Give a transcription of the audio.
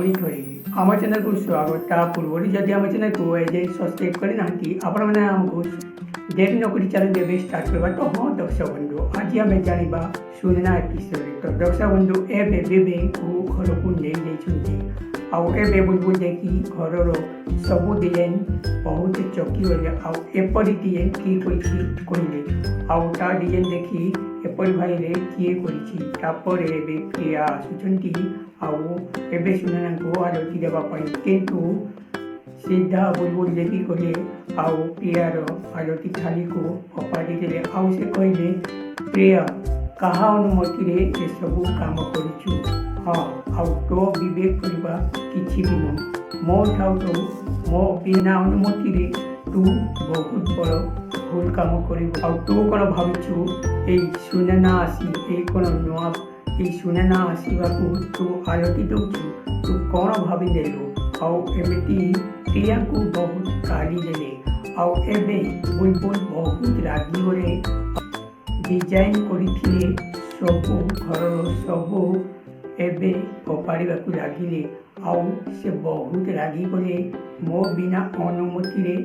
पुणी थोड़ी आम चैनल को स्वागत ता पूर्व जदि आम चैनल को एजे सब्सक्राइब करना आपण मैंने आमको देरी नौकरी चैनल देवे स्टार्ट करवा तो हाँ दर्शक बंधु आज आम जाना सुनना एपिसोड तो दर्शक बंधु एबे बेबे को घर को नहीं जाइछन्ती आउ एबे बुलबुल देखी घर सबू डिजाइन बहुत चौकी गले आउ एपरी डिजाइन किए कहले आउ ता डिजाइन देखी एपरी भाई रे किए कर किए आसुंट आउ एबे सुनना को आलोटी देवाई किंतु सीधा बुलबुल देवी गले आउ प्रियार आलोटी थाली को फपाड़ी देले आउ से कहले प्रिया कहा अनुमति रे ये सबू काम करूँ हाँ आउ तो विवेक करवा किछि भी नुह मो ठाऊ तो मो बिना अनुमति रे तू बहुत बड़ भूल काम कर आउ तू कौन भावुँ ये सुनना आसी ये कौन नुआ ये सुनना आसवा तू आलोटी दौचु तू कौन भाविदेलु आउ एमती प्रिया को बहुत गाली देले आउ एबे बुलबुल बहुत रागी गले डिजाइन करथिले सबू घर सबू एबे फपाड़ा लगिले आउ से बहुत रागी गले मो बिना अनुमति रे